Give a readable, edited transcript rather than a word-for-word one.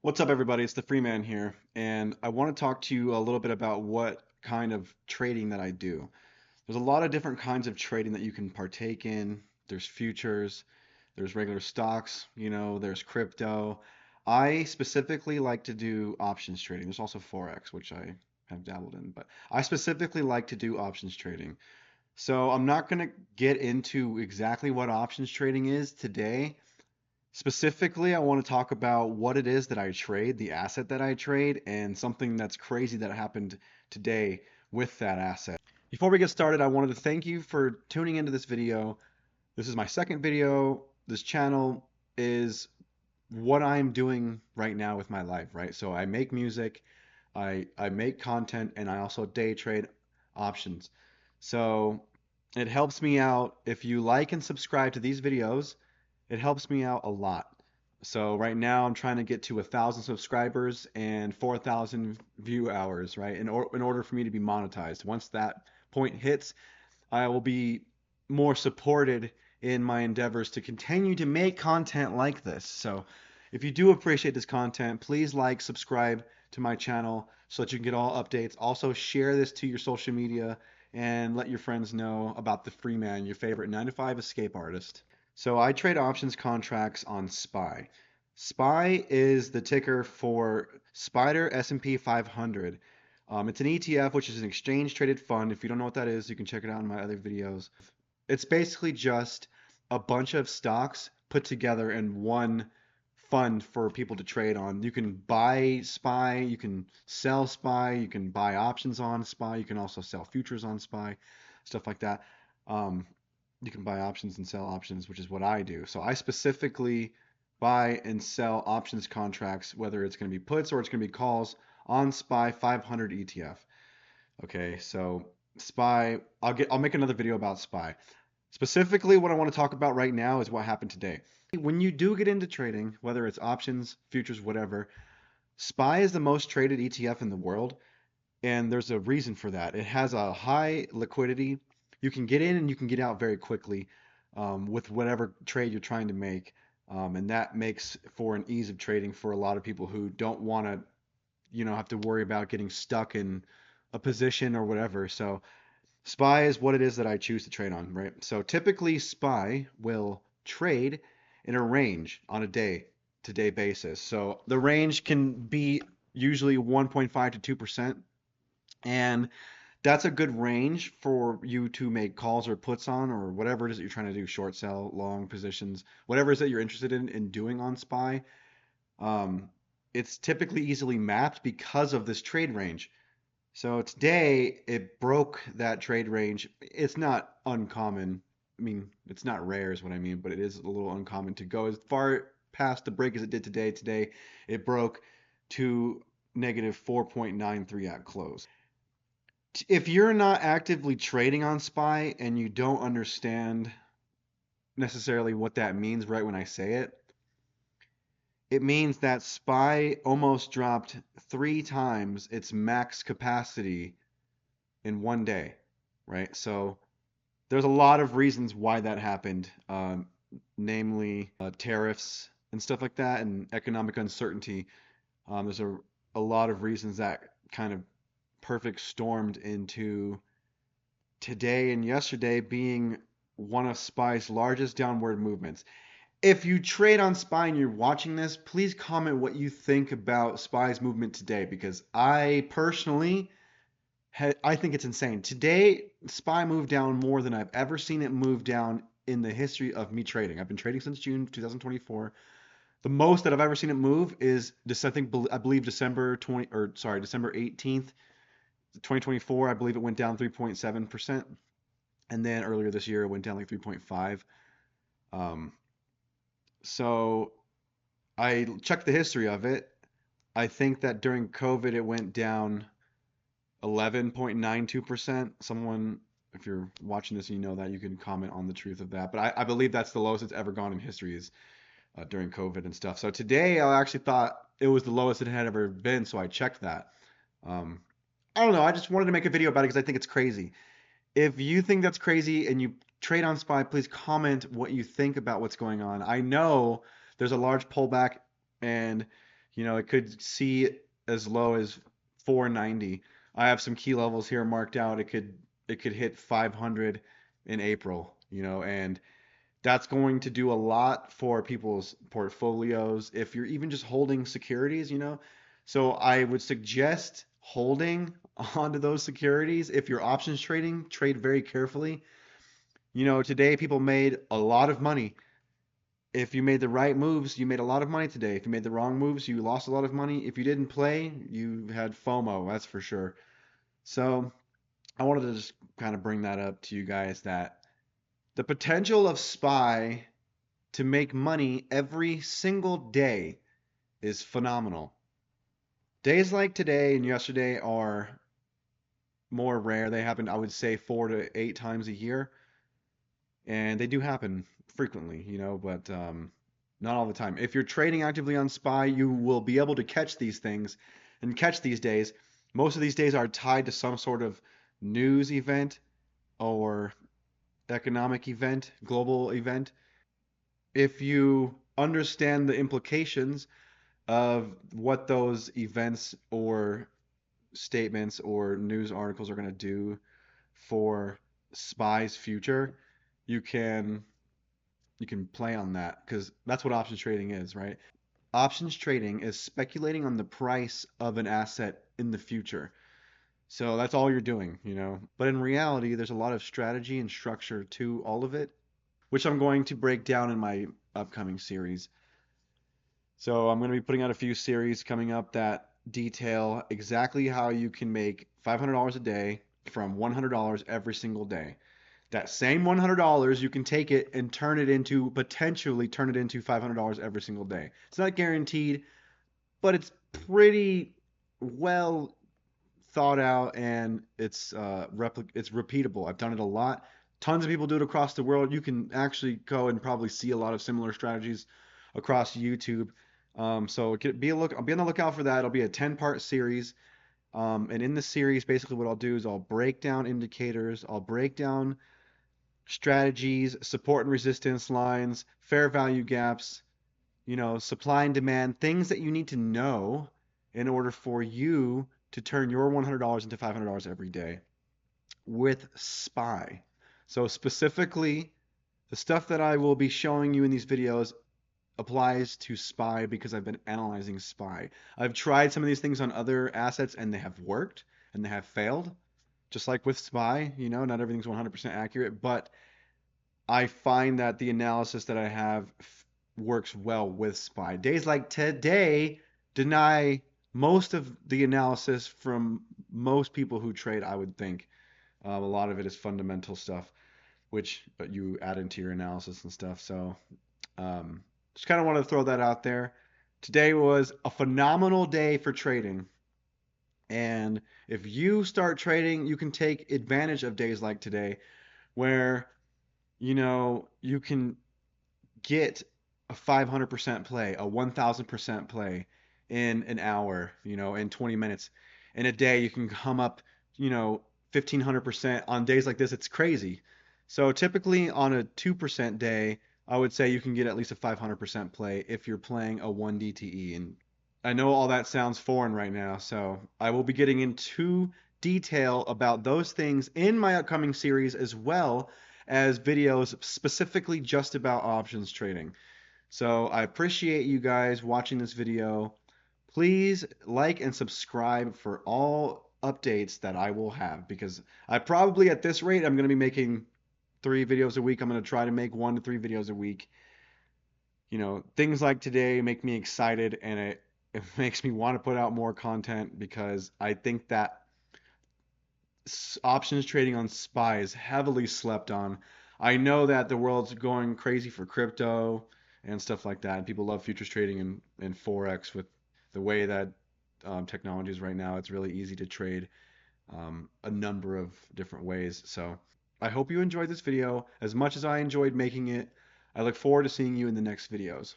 What's up, everybody? It's the Free Man here, and I want to talk to you a little bit about what kind of trading that I do. There's a lot of different kinds of trading that you can partake in. There's futures, there's regular stocks, there's crypto. I specifically like to do options trading. There's also Forex, which I have dabbled in, but I specifically like to do options trading. So I'm not going to get into exactly what options trading is today. Specifically, I want to talk about what it is that I trade, the asset that I trade, and something that's crazy that happened today with that asset. Before we get started, I wanted to thank you for tuning into this video. This is my second video. This channel is what I'm doing right now with my life, right? So I make music, I make content, and I also day trade options. So it helps me out if you like and subscribe to these videos. It helps me out a lot. So right now I'm trying to get to 1,000 subscribers and 4,000 view hours, right? In order for me to be monetized. Once that point hits, I will be more supported in my endeavors to continue to make content like this. So if you do appreciate this content, please like, subscribe to my channel so that you can get all updates. Also share this to your social media and let your friends know about the Free Man, your favorite 9 to 5 escape artist. So I trade options contracts on SPY. SPY is the ticker for Spider S&P 500. It's an ETF, which is an exchange traded fund. If you don't know what that is, you can check it out in my other videos. It's basically just a bunch of stocks put together in one fund for people to trade on. You can buy SPY, you can sell SPY, you can buy options on SPY, you can also sell futures on SPY, stuff like that. Um, you can buy options and sell options, which is what I do. So I specifically buy and sell options contracts, whether it's going to be puts or it's going to be calls on SPY 500 ETF. Okay, so SPY, I'll make another video about SPY. Specifically, what I want to talk about right now is what happened today. When you do get into trading, whether it's options, futures, whatever, SPY is the most traded ETF in the world, and there's a reason for that. It has a high liquidity. You can get in and you can get out very quickly with whatever trade you're trying to make. And that makes for an ease of trading for a lot of people who don't want to, have to worry about getting stuck in a position or whatever. So SPY is what it is that I choose to trade on, right? So typically SPY will trade in a range on a day-to-day basis. So the range can be usually 1.5 to 2%. And that's a good range for you to make calls or puts on or whatever it is that you're trying to do, short sell, long positions, whatever it is that you're interested in doing on SPY. Um, it's typically easily mapped because of this trade range. So today it broke that trade range. It's not uncommon. I mean, it's not rare is what I mean, but it is a little uncommon to go as far past the break as it did today. Today it broke to negative 4.93 at close. If you're not actively trading on SPY and you don't understand necessarily what that means right when I say it, it means that SPY almost dropped 3 times its max capacity in one day, right? So there's a lot of reasons why that happened, namely tariffs and stuff like that, and economic uncertainty. There's a lot of reasons that kind of perfect stormed into today and yesterday being one of SPY's largest downward movements. If you trade on SPY and you're watching this, please comment what you think about SPY's movement today because I personally I think it's insane. Today, SPY moved down more than I've ever seen it move down in the history of me trading. I've been trading since June 2024. The most that I've ever seen it move is I believe December 18th, 2024. I believe it went down 3.7%. And then earlier this year, it went down like 3.5. Um, so I checked the history of it. I think that during COVID, it went down 11.92%. Someone, if you're watching this and you know that, you can comment on the truth of that. But I believe that's the lowest it's ever gone in history is during COVID and stuff. So today I actually thought it was the lowest it had ever been, so I checked that. Um, I don't know. I just wanted to make a video about it because I think it's crazy. If you think that's crazy and you trade on SPY, please comment what you think about what's going on. I know there's a large pullback and It could see as low as 490. I have some key levels here marked out. It could hit 500 in April, and that's going to do a lot for people's portfolios if you're even just holding securities. So I would suggest holding onto those securities. If you're options trading, trade very carefully. Today people made a lot of money. If you made the right moves, you made a lot of money today. If you made the wrong moves, you lost a lot of money. If you didn't play, you had FOMO, that's for sure. So I wanted to just kind of bring that up to you guys that the potential of SPY to make money every single day is phenomenal. Days like today and yesterday are more rare. They happen, I would say, 4 to 8 times a year, and they do happen frequently, but not all the time. If you're trading actively on SPY, you will be able to catch these things and catch these days. Most of these days are tied to some sort of news event or economic event, global event. If you understand the implications of what those events or statements or news articles are going to do for SPY's future, you can you can play on that because that's what options trading is, right? Options trading is speculating on the price of an asset in the future. So that's all you're doing. But in reality, there's a lot of strategy and structure to all of it, which I'm going to break down in my upcoming series. So I'm going to be putting out a few series coming up that detail exactly how you can make $500 a day from $100 every single day. That same $100, you can take it and potentially turn it into $500 every single day. It's not guaranteed, but it's pretty well thought out, and it's repeatable. I've done it a lot. Tons of people do it across the world. You can actually go and probably see a lot of similar strategies across YouTube. So be on the lookout for that. It'll be a 10-part series. And in this series, basically what I'll do is I'll break down indicators, I'll break down strategies, support and resistance lines, fair value gaps, supply and demand, things that you need to know in order for you to turn your $100 into $500 every day with SPY. So specifically, the stuff that I will be showing you in these videos applies to SPY because I've been analyzing SPY. I've tried some of these things on other assets and they have worked and they have failed. Just like with SPY, not everything's 100% accurate, but I find that the analysis that I have works well with SPY. Days like today deny most of the analysis from most people who trade, I would think. A lot of it is fundamental stuff, which you add into your analysis and stuff. So um, just kind of want to throw that out there. Today was a phenomenal day for trading. And if you start trading, you can take advantage of days like today where, you can get a 500% play, a 1000% play in an hour, in 20 minutes. In a day, you can come up, 1500%. On days like this, it's crazy. So typically on a 2% day, I would say you can get at least a 500% play if you're playing a 1 DTE. And I know all that sounds foreign right now, so I will be getting into detail about those things in my upcoming series as well as videos specifically just about options trading. So I appreciate you guys watching this video. Please like and subscribe for all updates that I will have because I probably at this rate I'm going to be making 3 videos a week. I'm going to try to make 1 to 3 videos a week. Things like today make me excited and it makes me want to put out more content because I think that options trading on SPY is heavily slept on. I know that the world's going crazy for crypto and stuff like that. And people love futures trading and Forex with the way that technology is right now. It's really easy to trade a number of different ways. So I hope you enjoyed this video as much as I enjoyed making it. I look forward to seeing you in the next videos.